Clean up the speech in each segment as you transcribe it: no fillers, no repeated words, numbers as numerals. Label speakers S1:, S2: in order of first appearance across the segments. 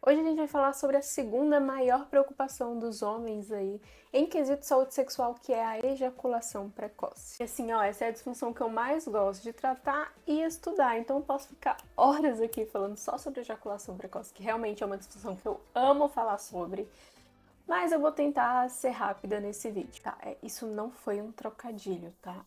S1: Hoje a gente vai falar sobre a segunda maior preocupação dos homens aí em quesito saúde sexual, que é a ejaculação precoce. E assim, essa é a disfunção que eu mais gosto de tratar e estudar, então eu posso ficar horas aqui falando só sobre ejaculação precoce, que realmente é uma disfunção que eu amo falar sobre, mas eu vou tentar ser rápida nesse vídeo, tá? Isso não foi um trocadilho, tá?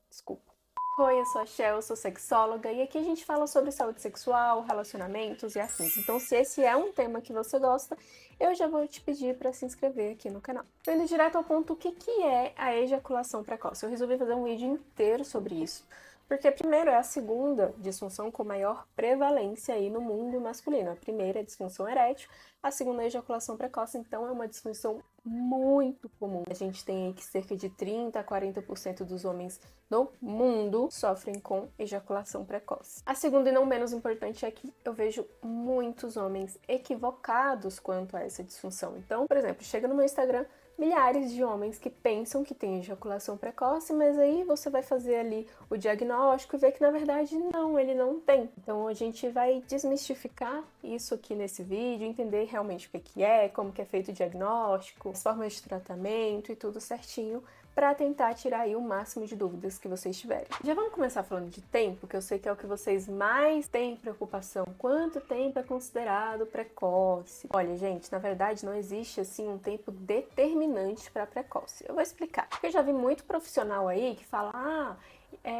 S1: Desculpa. Oi, eu sou a Shell, eu sou sexóloga e aqui a gente fala sobre saúde sexual, relacionamentos e afins. Então, se esse é um tema que você gosta, eu já vou te pedir para se inscrever aqui no canal. Indo direto ao ponto, o que é a ejaculação precoce? Eu resolvi fazer um vídeo inteiro sobre isso, porque primeiro é a segunda disfunção com maior prevalência aí no mundo masculino. A primeira é a disfunção erétil, a segunda é a ejaculação precoce, então é uma disfunção muito comum. A gente tem aí que cerca de 30 a 40% dos homens no mundo sofrem com ejaculação precoce. A segunda e não menos importante é que eu vejo muitos homens equivocados quanto a essa disfunção. Então, por exemplo, chega no meu Instagram milhares de homens que pensam que tem ejaculação precoce, mas aí você vai fazer ali o diagnóstico e ver que na verdade não, ele não tem. Então a gente vai desmistificar isso aqui nesse vídeo, entender realmente o que é, como que é feito o diagnóstico, as formas de tratamento e tudo certinho, para tentar tirar aí o máximo de dúvidas que vocês tiverem. Já vamos começar falando de tempo, que eu sei que é o que vocês mais têm preocupação. Quanto tempo é considerado precoce? Olha, gente, na verdade não existe assim um tempo determinante para precoce. Eu vou explicar. Porque eu já vi muito profissional aí que fala,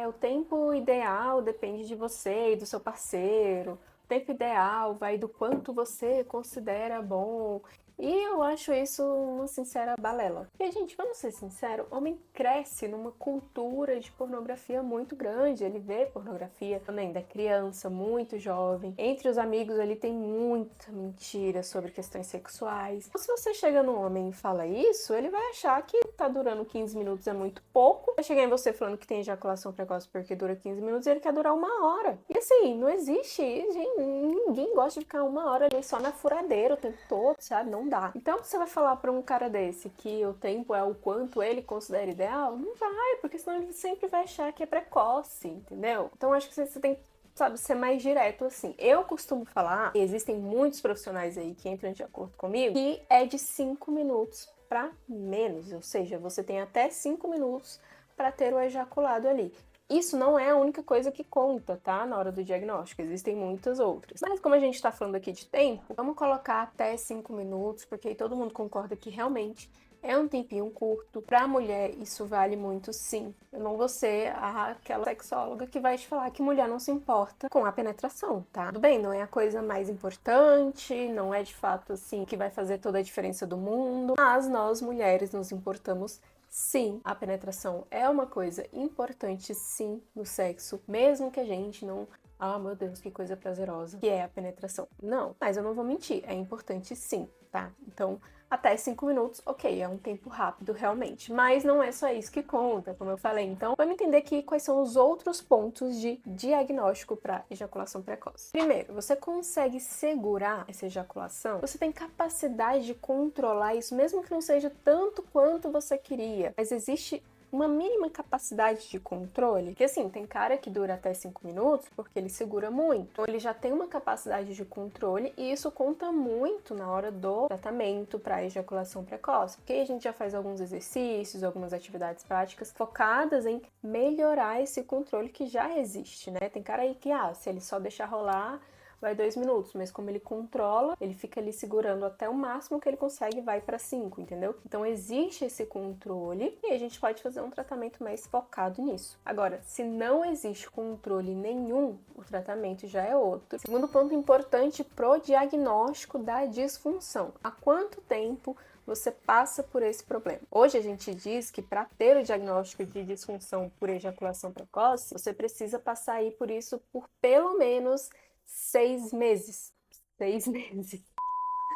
S1: o tempo ideal depende de você e do seu parceiro. O tempo ideal vai do quanto você considera bom. E eu acho isso uma sincera balela. Porque, gente, vamos ser sinceros, o homem cresce numa cultura de pornografia muito grande. Ele vê pornografia quando ainda é criança, muito jovem. Entre os amigos ali tem muita mentira sobre questões sexuais. Então, se você chega num homem e fala isso, ele vai achar que tá durando 15 minutos é muito pouco. Vai chegar em você falando que tem ejaculação precoce porque dura 15 minutos e ele quer durar 1 hora. E assim, não existe, gente, ninguém gosta de ficar 1 hora ali só na furadeira o tempo todo, sabe? Não dá. Então você vai falar para um cara desse que o tempo é o quanto ele considera ideal? Não vai, porque senão ele sempre vai achar que é precoce, entendeu? Então acho que você tem que, sabe, ser mais direto assim. Eu costumo falar, e existem muitos profissionais aí que entram de acordo comigo, que é de 5 minutos para menos, ou seja, você tem até 5 minutos para ter o ejaculado ali. Isso não é a única coisa que conta, tá? Na hora do diagnóstico, existem muitas outras. Mas como a gente tá falando aqui de tempo, vamos colocar até 5 minutos, porque aí todo mundo concorda que realmente é um tempinho curto. Pra mulher, isso vale muito sim. Eu não vou ser aquela sexóloga que vai te falar que mulher não se importa com a penetração, tá? Tudo bem, não é a coisa mais importante, não é de fato assim que vai fazer toda a diferença do mundo, mas nós mulheres nos importamos. Sim, a penetração é uma coisa importante, sim, no sexo, mesmo que a gente não... Ah, meu Deus, que coisa prazerosa que é a penetração. Não, mas eu não vou mentir, é importante sim, tá? Então, até 5 minutos, ok, é um tempo rápido realmente, mas não é só isso que conta, como eu falei. Então, vamos entender aqui quais são os outros pontos de diagnóstico para ejaculação precoce. Primeiro, você consegue segurar essa ejaculação? Você tem capacidade de controlar isso, mesmo que não seja tanto quanto você queria, mas existe uma mínima capacidade de controle, que assim, tem cara que dura até 5 minutos porque ele segura muito, então ele já tem uma capacidade de controle e isso conta muito na hora do tratamento para ejaculação precoce, porque a gente já faz alguns exercícios, algumas atividades práticas focadas em melhorar esse controle que já existe, né? Tem cara aí que, se ele só deixar rolar, vai 2 minutos, mas como ele controla, ele fica ali segurando até o máximo que ele consegue e vai para 5, entendeu? Então existe esse controle e a gente pode fazer um tratamento mais focado nisso. Agora, se não existe controle nenhum, o tratamento já é outro. Segundo ponto importante pro diagnóstico da disfunção: há quanto tempo você passa por esse problema? Hoje a gente diz que para ter o diagnóstico de disfunção por ejaculação precoce, você precisa passar aí por isso por pelo menos 6 meses. 6 meses.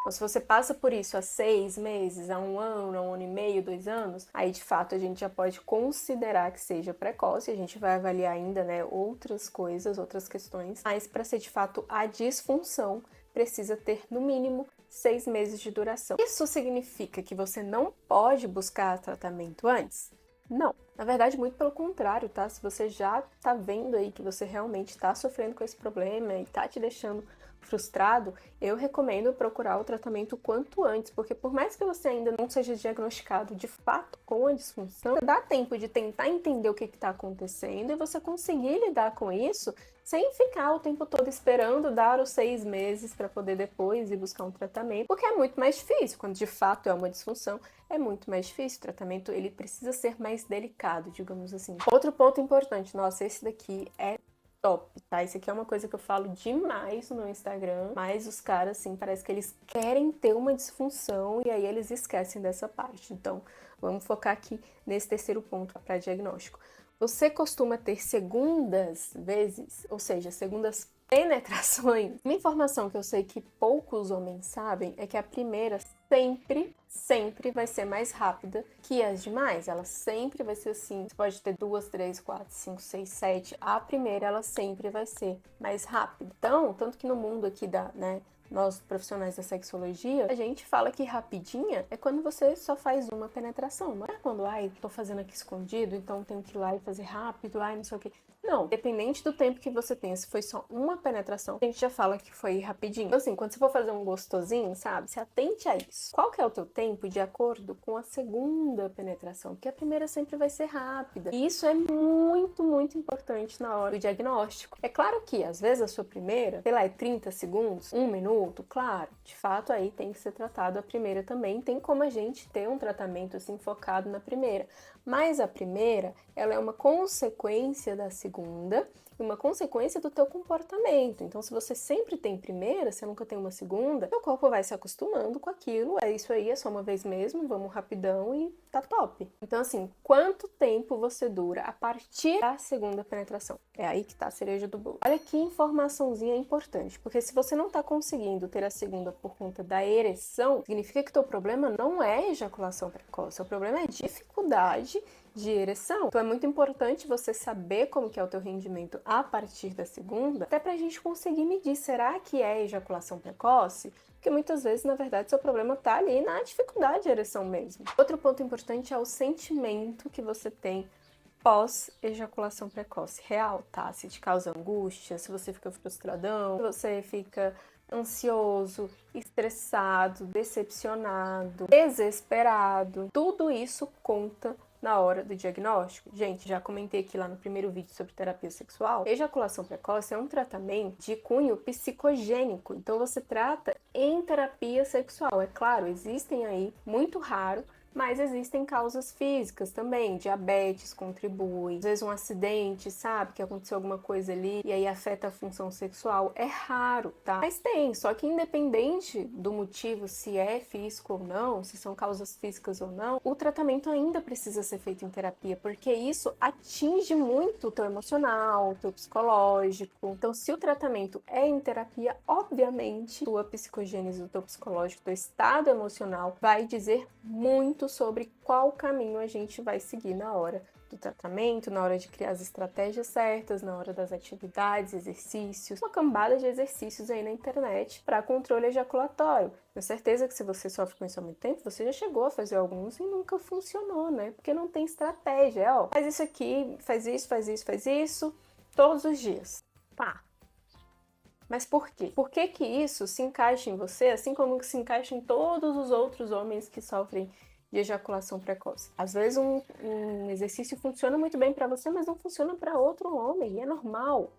S1: Então, se você passa por isso há 6 meses, há 1 ano, há 1 ano e meio, 2 anos, aí de fato a gente já pode considerar que seja precoce. A gente vai avaliar ainda, né, outras coisas, outras questões, mas para ser de fato a disfunção, precisa ter no mínimo 6 meses de duração. Isso significa que você não pode buscar tratamento antes? Não, na verdade, muito pelo contrário, tá? Se você já tá vendo aí que você realmente tá sofrendo com esse problema e tá te deixando frustrado, eu recomendo procurar o tratamento quanto antes, porque por mais que você ainda não seja diagnosticado de fato com a disfunção, dá tempo de tentar entender o que está acontecendo e você conseguir lidar com isso sem ficar o tempo todo esperando dar os 6 meses para poder depois ir buscar um tratamento, porque é muito mais difícil, quando de fato é uma disfunção, é muito mais difícil, o tratamento ele precisa ser mais delicado, digamos assim. Outro ponto importante, nossa, esse daqui é top, tá? Isso aqui é uma coisa que eu falo demais no meu Instagram, mas os caras, assim, parece que eles querem ter uma disfunção e aí eles esquecem dessa parte. Então, vamos focar aqui nesse terceiro ponto para diagnóstico. Você costuma ter segundas vezes, ou seja, segundas penetrações? Uma informação que eu sei que poucos homens sabem é que a primeira sempre vai ser mais rápida que as demais. Ela sempre vai ser assim. Você pode ter 2, 3, 4, 5, 6, 7. A primeira, ela sempre vai ser mais rápida. Então, tanto que no mundo aqui nós profissionais da sexologia, a gente fala que rapidinha é quando você só faz uma penetração. Não é quando, tô fazendo aqui escondido, então tenho que ir lá e fazer rápido, não sei o que. Não, dependente do tempo que você tenha, se foi só uma penetração, a gente já fala que foi rapidinho. Então, assim, quando você for fazer um gostosinho, sabe, se atente a isso. Qual que é o teu tempo de acordo com a segunda penetração? Porque a primeira sempre vai ser rápida. E isso é muito importante na hora do diagnóstico. É claro que, às vezes, a sua primeira, sei lá, é 30 segundos, 1 minuto, claro. De fato, aí tem que ser tratado a primeira também. Tem como a gente ter um tratamento, assim, focado na primeira. Mas a primeira, ela é uma consequência da segunda e uma consequência do teu comportamento. Então, se você sempre tem primeira, você nunca tem uma segunda, seu corpo vai se acostumando com aquilo. É isso aí, é só uma vez mesmo, vamos rapidão e tá top. Então, assim, quanto tempo você dura a partir da segunda penetração? É aí que tá a cereja do bolo. Olha que informaçãozinha importante, porque se você não tá conseguindo ter a segunda por conta da ereção, significa que teu problema não é ejaculação precoce, o problema é dificuldade de ereção. Então é muito importante você saber como que é o teu rendimento a partir da segunda, até pra gente conseguir medir, será que é ejaculação precoce? Porque muitas vezes, na verdade, seu problema tá ali na dificuldade de ereção mesmo. Outro ponto importante é o sentimento que você tem pós-ejaculação precoce real, tá? Se te causa angústia, se você fica frustradão, se você fica ansioso, estressado, decepcionado, desesperado, tudo isso conta na hora do diagnóstico. Gente, já comentei aqui lá no primeiro vídeo sobre terapia sexual. Ejaculação precoce é um tratamento de cunho psicogênico, então você trata em terapia sexual. É claro, existem aí, muito raro, mas existem causas físicas também, diabetes contribui, às vezes um acidente, sabe, que aconteceu alguma coisa ali e aí afeta a função sexual, é raro, tá? Mas tem, só que independente do motivo, se é físico ou não, se são causas físicas ou não, o tratamento ainda precisa ser feito em terapia, porque isso atinge muito o teu emocional, o teu psicológico. Então, se o tratamento é em terapia, obviamente, tua psicogênese, o teu psicológico, o teu estado emocional vai dizer muito sobre qual caminho a gente vai seguir na hora do tratamento, na hora de criar as estratégias certas, na hora das atividades, exercícios, uma cambada de exercícios aí na internet para controle ejaculatório. Tenho certeza que se você sofre com isso há muito tempo, você já chegou a fazer alguns e nunca funcionou, né? Porque não tem estratégia. Ó, faz isso aqui, faz isso, todos os dias. Pá. Mas por quê? Por que que isso se encaixa em você, assim como se encaixa em todos os outros homens que sofrem de ejaculação precoce? Às vezes um exercício funciona muito bem para você, mas não funciona para outro homem. E é normal,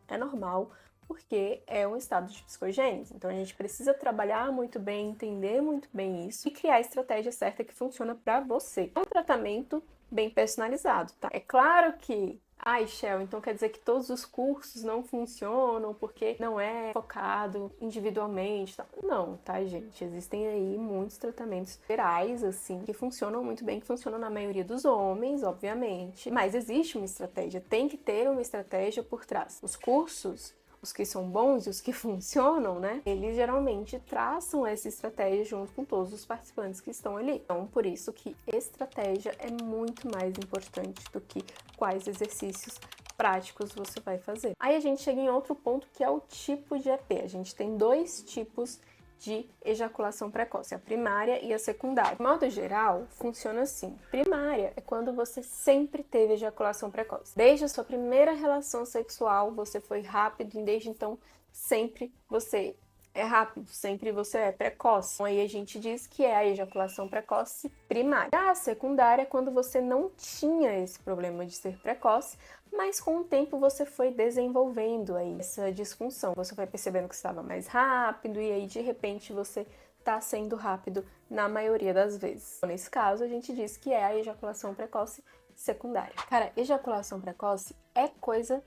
S1: porque é um estado de psicogênese. Então a gente precisa trabalhar muito bem, entender muito bem isso e criar a estratégia certa que funciona para você. É um tratamento bem personalizado, tá? É claro que Shell, então quer dizer que todos os cursos não funcionam porque não é focado individualmente, tá? Não, tá, gente? Existem aí muitos tratamentos gerais, assim, que funcionam muito bem, que funcionam na maioria dos homens, obviamente. Mas existe uma estratégia, tem que ter uma estratégia por trás. Os cursos, os que são bons e os que funcionam, né? Eles geralmente traçam essa estratégia junto com todos os participantes que estão ali. Então, por isso que estratégia é muito mais importante do que quais exercícios práticos você vai fazer. Aí a gente chega em outro ponto que é o tipo de EP. A gente tem 2 tipos de ejaculação precoce, a primária e a secundária. De modo geral, funciona assim. Primária é quando você sempre teve ejaculação precoce. Desde a sua primeira relação sexual, você foi rápido e desde então sempre você é rápido, sempre você é precoce. Então, aí a gente diz que é a ejaculação precoce primária. Já a secundária é quando você não tinha esse problema de ser precoce, mas com o tempo você foi desenvolvendo aí essa disfunção. Você foi percebendo que estava mais rápido e aí de repente você está sendo rápido na maioria das vezes. Nesse caso, a gente diz que é a ejaculação precoce secundária. Cara, ejaculação precoce é coisa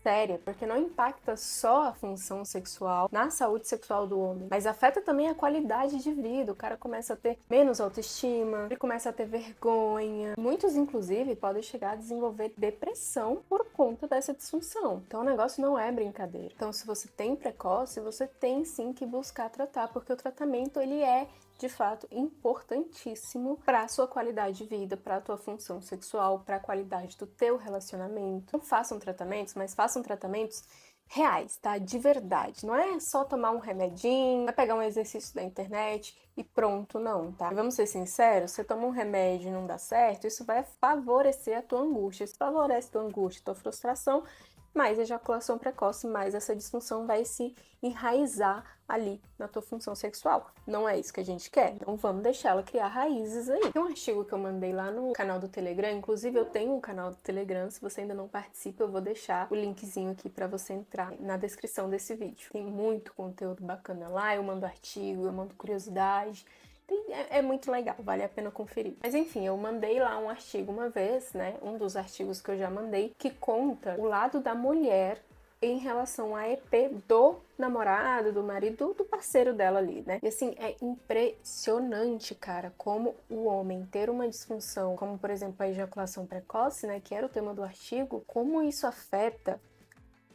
S1: séria, porque não impacta só a função sexual na saúde sexual do homem, mas afeta também a qualidade de vida. O cara começa a ter menos autoestima, ele começa a ter vergonha. Muitos, inclusive, podem chegar a desenvolver depressão por conta dessa disfunção. Então o negócio não é brincadeira. Então, se você tem precoce, você tem sim que buscar tratar, porque o tratamento ele é de fato importantíssimo para a sua qualidade de vida, para a tua função sexual, para a qualidade do teu relacionamento. Não façam tratamentos, mas façam tratamentos reais, tá? De verdade. Não é só tomar um remedinho, vai pegar um exercício da internet e pronto, não, tá? E vamos ser sinceros, você toma um remédio e não dá certo, isso vai favorecer a tua angústia. Isso favorece a tua angústia, a tua frustração, mais ejaculação precoce, mais essa disfunção vai se enraizar ali na tua função sexual. Não é isso que a gente quer, não vamos deixar ela criar raízes aí. Tem um artigo que eu mandei lá no canal do Telegram, inclusive eu tenho um canal do Telegram, se você ainda não participa, eu vou deixar o linkzinho aqui para você entrar na descrição desse vídeo. Tem muito conteúdo bacana lá, eu mando artigo, eu mando curiosidade. É muito legal, vale a pena conferir. Mas enfim, eu mandei lá um artigo uma vez, né? Um dos artigos que eu já mandei, que conta o lado da mulher em relação à EP do namorado, do marido, do parceiro dela ali, né? E assim, é impressionante, cara, como o homem ter uma disfunção, como por exemplo a ejaculação precoce, né? Que era o tema do artigo, como isso afeta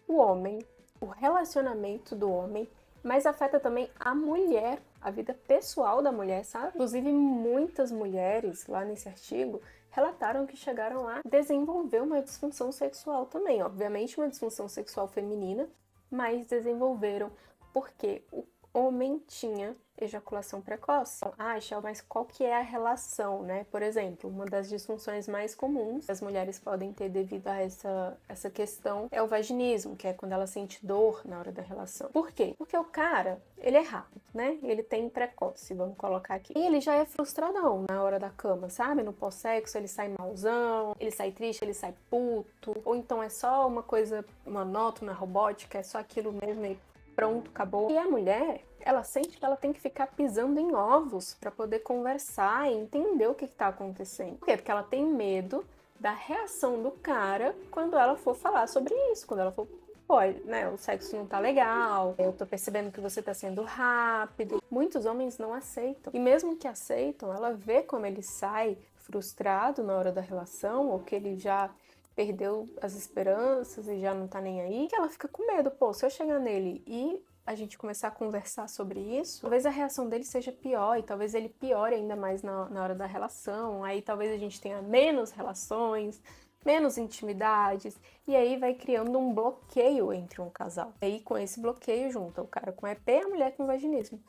S1: o homem, o relacionamento do homem, mas afeta também a mulher, a vida pessoal da mulher, sabe? Inclusive, muitas mulheres, lá nesse artigo, relataram que chegaram a desenvolver uma disfunção sexual também. Obviamente, uma disfunção sexual feminina, mas desenvolveram porque o homem tinha ejaculação precoce. Então, Shel, mas qual que é a relação, né? Por exemplo, uma das disfunções mais comuns que as mulheres podem ter devido a essa questão é o vaginismo, que é quando ela sente dor na hora da relação. Por quê? Porque o cara, ele é rápido, né? Ele tem precoce, vamos colocar aqui. E ele já é frustradão na hora da cama, sabe? No pós-sexo, ele sai mauzão, ele sai triste, ele sai puto, ou então é só uma coisa monótona, robótica, é só aquilo mesmo e pronto, acabou. E a mulher, ela sente que ela tem que ficar pisando em ovos para poder conversar e entender o que está acontecendo. Por quê? Porque ela tem medo da reação do cara quando ela for falar sobre isso, quando ela for, pô, né, o sexo não tá legal, eu tô percebendo que você tá sendo rápido. Muitos homens não aceitam. E mesmo que aceitam, ela vê como ele sai frustrado na hora da relação, ou que ele já perdeu as esperanças e já não tá nem aí, que ela fica com medo. Pô, se eu chegar nele e a gente começar a conversar sobre isso, talvez a reação dele seja pior e talvez ele piore ainda mais na hora da relação. Aí talvez a gente tenha menos relações, menos intimidades, e aí vai criando um bloqueio entre um casal. E aí com esse bloqueio junta o cara com EP e a mulher com vaginismo.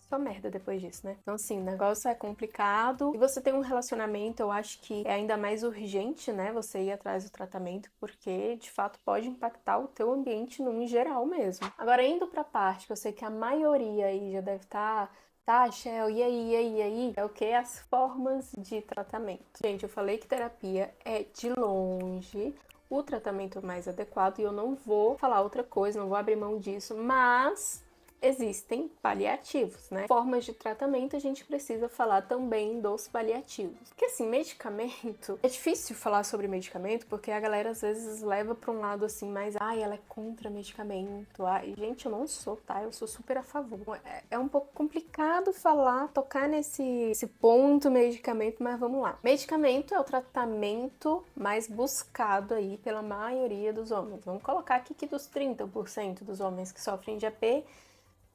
S1: Só merda depois disso, né? Então, assim, o negócio é complicado. E você tem um relacionamento, eu acho que é ainda mais urgente, né? Você ir atrás do tratamento, porque, de fato, pode impactar o teu ambiente num geral mesmo. Agora, indo pra parte que eu sei que a maioria aí já deve estar... Tá, Shel, e aí? É o que? As formas de tratamento. Gente, eu falei que terapia é, de longe, o tratamento mais adequado, e eu não vou falar outra coisa, não vou abrir mão disso, mas existem paliativos, né? Formas de tratamento, a gente precisa falar também dos paliativos. Porque assim, medicamento, é difícil falar sobre medicamento porque a galera às vezes leva para um lado assim, mais, ela é contra medicamento. Gente, eu não sou, tá? Eu sou super a favor. É um pouco complicado falar, tocar nesse ponto medicamento, mas vamos lá. Medicamento é o tratamento mais buscado aí pela maioria dos homens. Vamos colocar aqui que dos 30% dos homens que sofrem de AP,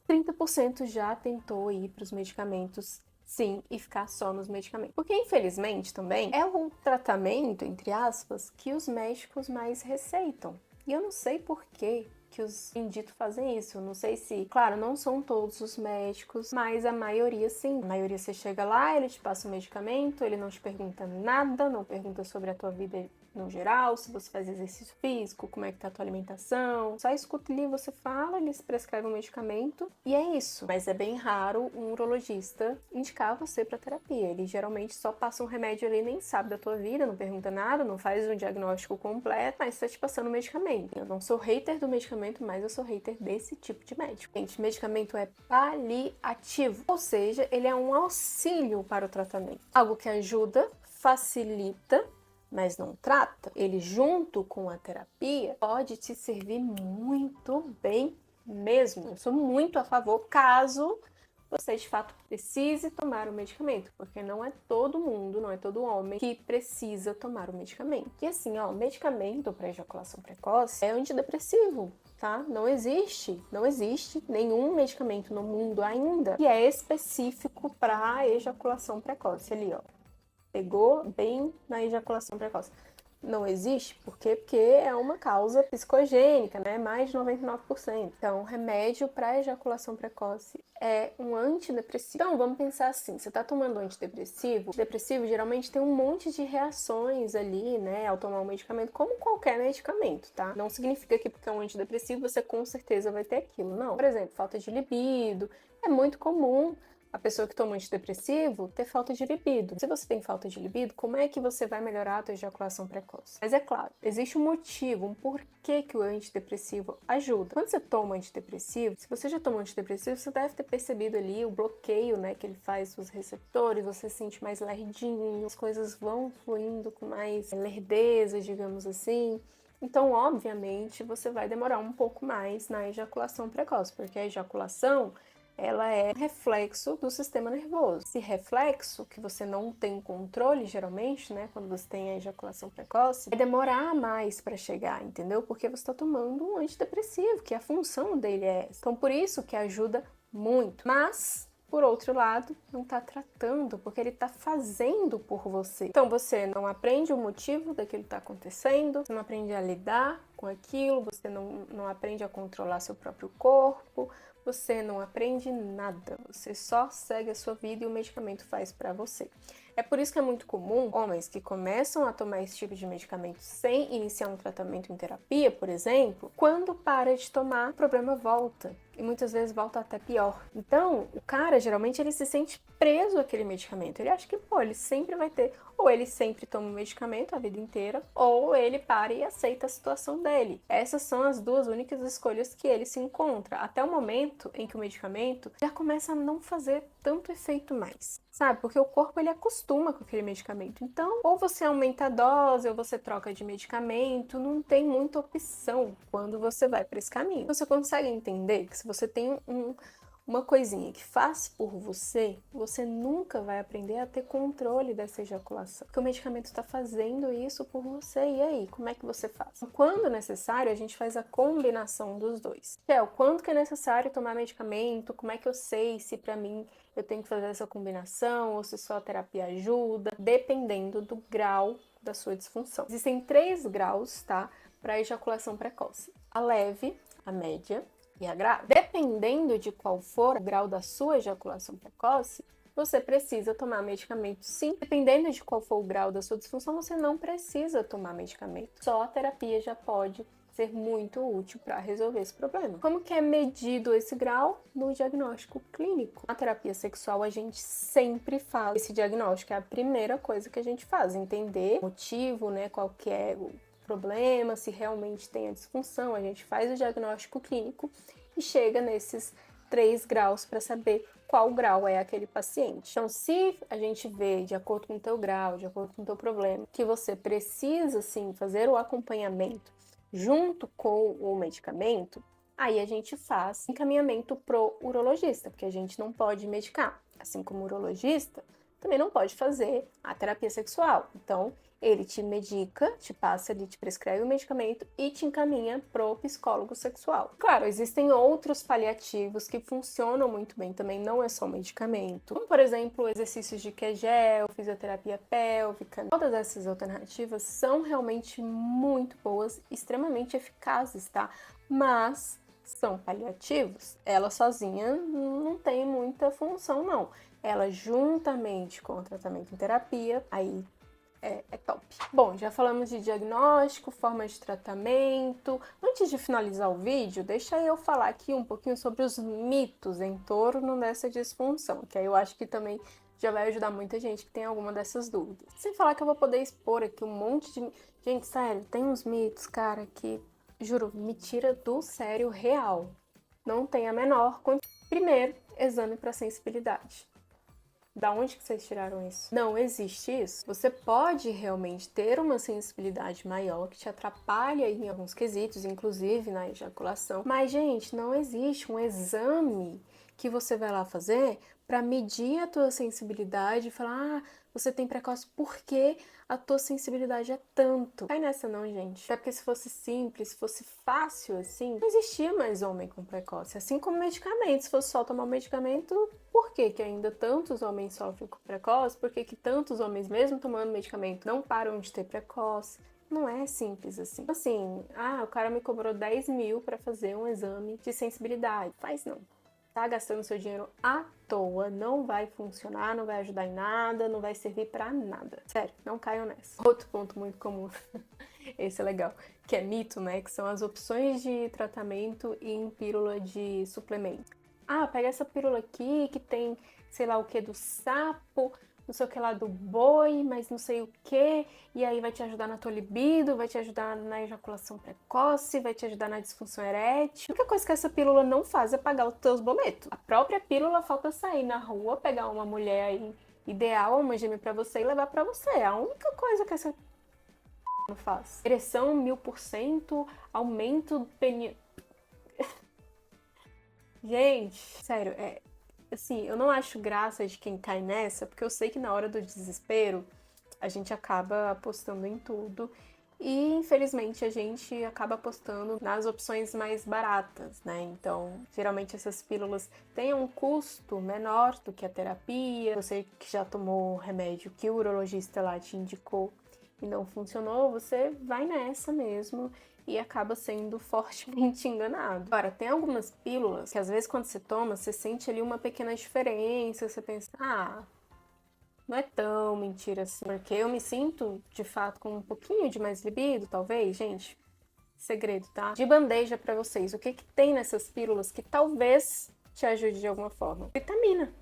S1: 30% já tentou ir para os medicamentos, sim, e ficar só nos medicamentos. Porque, infelizmente, também é o tratamento, entre aspas, que os médicos mais receitam. E eu não sei por que os benditos fazem isso. Eu não sei se... Claro, não são todos os médicos, mas a maioria sim. A maioria você chega lá, ele te passa o medicamento, ele não te pergunta nada, não pergunta sobre a tua vida no geral, se você faz exercício físico, como é que tá a tua alimentação. Só escuta ali, você fala, eles prescrevem um medicamento e é isso. Mas é bem raro um urologista indicar você para terapia. Ele geralmente só passa um remédio ali, nem sabe da tua vida, não pergunta nada, não faz um diagnóstico completo, mas tá te passando medicamento. Eu não sou hater do medicamento, mas eu sou hater desse tipo de médico. Gente, medicamento é paliativo, ou seja, ele é um auxílio para o tratamento. Algo que ajuda, facilita, mas não trata. Ele, junto com a terapia, pode te servir muito bem mesmo. Eu sou muito a favor, caso você de fato precise tomar o medicamento, porque não é todo mundo, não é todo homem que precisa tomar o medicamento. E assim, ó, medicamento para ejaculação precoce é antidepressivo, tá? Não existe nenhum medicamento no mundo ainda que é específico para ejaculação precoce ali, ó. Pegou bem na ejaculação precoce. Não existe, por quê? Porque é uma causa psicogênica, né? Mais de 99%. Então, remédio para ejaculação precoce é um antidepressivo. Então, vamos pensar assim, você tá tomando antidepressivo, depressivo geralmente tem um monte de reações ali, né, ao tomar um medicamento, como qualquer medicamento, tá? Não significa que porque é um antidepressivo você com certeza vai ter aquilo, não. Por exemplo, falta de libido, é muito comum a pessoa que toma antidepressivo ter falta de libido. Se você tem falta de libido, como é que você vai melhorar a tua ejaculação precoce? Mas é claro, existe um motivo, um porquê que o antidepressivo ajuda. Quando você toma antidepressivo, se você já tomou antidepressivo, você deve ter percebido ali o bloqueio, né, que ele faz nos receptores, você se sente mais lerdinho, as coisas vão fluindo com mais lerdeza, digamos assim. Então, obviamente, você vai demorar um pouco mais na ejaculação precoce, porque a ejaculação ela é reflexo do sistema nervoso. Esse reflexo, que você não tem controle, geralmente, né, quando você tem a ejaculação precoce, vai demorar mais para chegar, entendeu? Porque você está tomando um antidepressivo, que a função dele é essa. Então, por isso que ajuda muito. Mas, por outro lado, não está tratando, porque ele está fazendo por você. Então, você não aprende o motivo daquilo que está acontecendo, você não aprende a lidar com aquilo, você não aprende a controlar seu próprio corpo, você não aprende nada, você só segue a sua vida e o medicamento faz para você. É por isso que é muito comum homens que começam a tomar esse tipo de medicamento sem iniciar um tratamento em terapia, por exemplo, quando para de tomar, o problema volta. E muitas vezes volta até pior. Então, o cara, geralmente, ele se sente preso àquele medicamento. Ele acha que, ele sempre vai ter. Ou ele sempre toma o medicamento a vida inteira, ou ele para e aceita a situação dele. Essas são as duas únicas escolhas que ele se encontra. Até o momento em que o medicamento já começa a não fazer tanto efeito mais. Sabe? Porque o corpo, ele acostuma com aquele medicamento. Então, ou você aumenta a dose, ou você troca de medicamento. Não tem muita opção quando você vai para esse caminho. Você consegue entender que se você tem uma coisinha que faz por você, você nunca vai aprender a ter controle dessa ejaculação. Porque o medicamento está fazendo isso por você. E aí, como é que você faz? Quando necessário, a gente faz a combinação dos dois. Que é o quanto que é necessário tomar medicamento, como é que eu sei se para mim eu tenho que fazer essa combinação ou se só a terapia ajuda, dependendo do grau da sua disfunção. Existem 3 graus, tá, para ejaculação precoce: a leve, a média e a grave. Dependendo de qual for o grau da sua ejaculação precoce, você precisa tomar medicamento sim. Dependendo de qual for o grau da sua disfunção, você não precisa tomar medicamento. Só a terapia já pode ser muito útil para resolver esse problema. Como que é medido esse grau? No diagnóstico clínico. Na terapia sexual, a gente sempre faz esse diagnóstico. É a primeira coisa que a gente faz. Entender o motivo, né? Qual que é o problema, se realmente tem a disfunção. A gente faz o diagnóstico clínico e chega nesses 3 graus para saber qual grau é aquele paciente. Então, se a gente vê, de acordo com o teu grau, de acordo com o teu problema, que você precisa, sim, fazer o acompanhamento junto com o medicamento, aí a gente faz encaminhamento pro urologista, porque a gente não pode medicar. Assim como o urologista, também não pode fazer a terapia sexual. Então, ele te medica, te passa, ele te prescreve o medicamento e te encaminha pro psicólogo sexual. Claro, existem outros paliativos que funcionam muito bem também, não é só medicamento. Como, por exemplo, exercícios de Kegel, fisioterapia pélvica. Todas essas alternativas são realmente muito boas, extremamente eficazes, tá? Mas são paliativos. Ela sozinha não tem muita função, não. Ela, juntamente com o tratamento em terapia, aí é top. Bom, já falamos de diagnóstico, formas de tratamento. Antes de finalizar o vídeo, deixa eu falar aqui um pouquinho sobre os mitos em torno dessa disfunção, que aí eu acho que também já vai ajudar muita gente que tem alguma dessas dúvidas. Sem falar que eu vou poder expor aqui um monte de... Gente, sério, tem uns mitos, cara, que, juro, me tira do sério real. Não tem a menor condição. Primeiro, exame para sensibilidade. Da onde que vocês tiraram isso? Não existe isso. Você pode realmente ter uma sensibilidade maior que te atrapalha em alguns quesitos, inclusive na ejaculação. Mas, gente, não existe um exame que você vai lá fazer para medir a tua sensibilidade e falar, você tem precócie porque a tua sensibilidade é tanto. Não cai nessa não, gente. Até porque se fosse simples, se fosse fácil assim, não existia mais homem com precócie. Assim como medicamentos. Se fosse só tomar um medicamento, por que que ainda tantos homens sofrem com precócie? Por que que tantos homens, mesmo tomando medicamento, não param de ter precócie? Não é simples assim. Assim, o cara me cobrou 10 mil para fazer um exame de sensibilidade. Faz não. Tá gastando seu dinheiro à toa, não vai funcionar, não vai ajudar em nada, não vai servir pra nada. Sério, não caiam nessa. Outro ponto muito comum, esse é legal, que é mito, né? Que são as opções de tratamento em pílula de suplemento. Pega essa pílula aqui que tem, sei lá o que, do sapo, não sei o que lá do boi, mas não sei o que, e aí vai te ajudar na tua libido, vai te ajudar na ejaculação precoce, vai te ajudar na disfunção erétil. A única coisa que essa pílula não faz é pagar os teus boletos. A própria pílula falta sair na rua, pegar uma mulher aí ideal, uma gêmea pra você e levar pra você. É a única coisa que essa não faz. Ereção 1000%, aumento do pênis. Gente, sério, assim, eu não acho graça de quem cai nessa, porque eu sei que na hora do desespero a gente acaba apostando em tudo e infelizmente a gente acaba apostando nas opções mais baratas, né? Então, geralmente essas pílulas têm um custo menor do que a terapia. Você que já tomou remédio que o urologista lá te indicou e não funcionou, você vai nessa mesmo e acaba sendo fortemente enganado. Agora, tem algumas pílulas que às vezes quando você toma, você sente ali uma pequena diferença, você pensa, não é tão mentira assim, porque eu me sinto, de fato, com um pouquinho de mais libido, talvez, gente. Segredo, tá? De bandeja pra vocês, o que que tem nessas pílulas que talvez te ajude de alguma forma? Vitamina.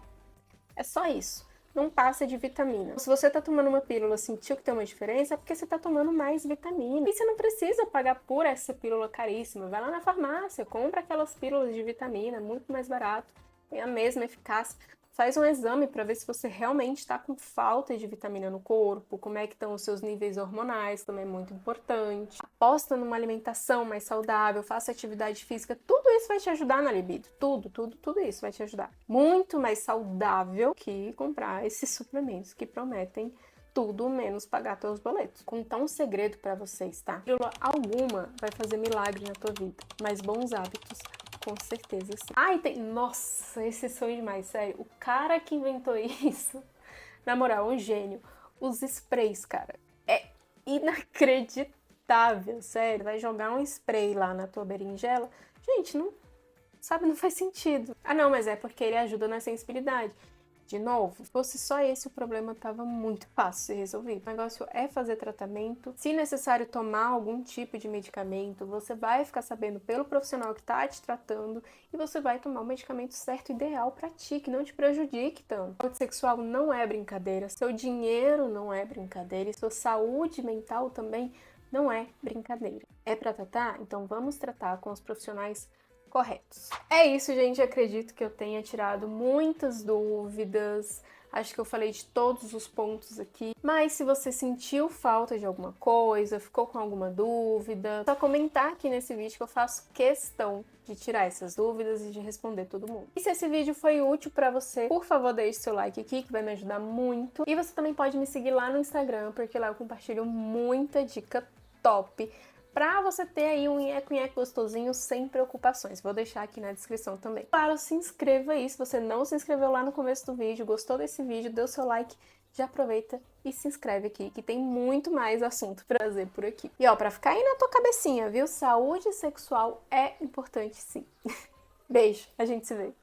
S1: É só isso. Não passa de vitamina. Se você tá tomando uma pílula, sentiu que tem uma diferença, é porque você tá tomando mais vitamina. E você não precisa pagar por essa pílula caríssima. Vai lá na farmácia, compra aquelas pílulas de vitamina, muito mais barato, tem a mesma eficácia. Faz um exame para ver se você realmente está com falta de vitamina no corpo, como é que estão os seus níveis hormonais, também é muito importante. Aposta numa alimentação mais saudável, faça atividade física, tudo isso vai te ajudar na libido. Tudo isso vai te ajudar. Muito mais saudável que comprar esses suplementos que prometem tudo menos pagar teus boletos. Contar um segredo para vocês, tá? Pílula alguma vai fazer milagre na tua vida, mas bons hábitos com certeza sim. E tem... Nossa, esse sonho demais, sério. O cara que inventou isso, na moral, um gênio. Os sprays, cara, é inacreditável, sério. Vai jogar um spray lá na tua berinjela. Gente, não... Sabe, não faz sentido. Não, mas é porque ele ajuda na sensibilidade. De novo, se fosse só esse, o problema tava muito fácil de resolver. O negócio é fazer tratamento. Se necessário tomar algum tipo de medicamento, você vai ficar sabendo pelo profissional que tá te tratando e você vai tomar o medicamento certo, ideal pra ti, que não te prejudique tanto. Saúde sexual não é brincadeira, seu dinheiro não é brincadeira e sua saúde mental também não é brincadeira. É pra tratar? Então vamos tratar com os profissionais corretos. É isso, gente. Acredito que eu tenha tirado muitas dúvidas. Acho que eu falei de todos os pontos aqui. Mas se você sentiu falta de alguma coisa, ficou com alguma dúvida, é só comentar aqui nesse vídeo que eu faço questão de tirar essas dúvidas e de responder todo mundo. E se esse vídeo foi útil pra você, por favor, deixe seu like aqui, que vai me ajudar muito. E você também pode me seguir lá no Instagram, porque lá eu compartilho muita dica top pra você ter aí um nheco-nheco gostosinho sem preocupações. Vou deixar aqui na descrição também. Claro, se inscreva aí se você não se inscreveu lá no começo do vídeo, gostou desse vídeo, deu seu like, já aproveita e se inscreve aqui, que tem muito mais assunto pra fazer por aqui. E ó, pra ficar aí na tua cabecinha, viu? Saúde sexual é importante sim. Beijo, a gente se vê.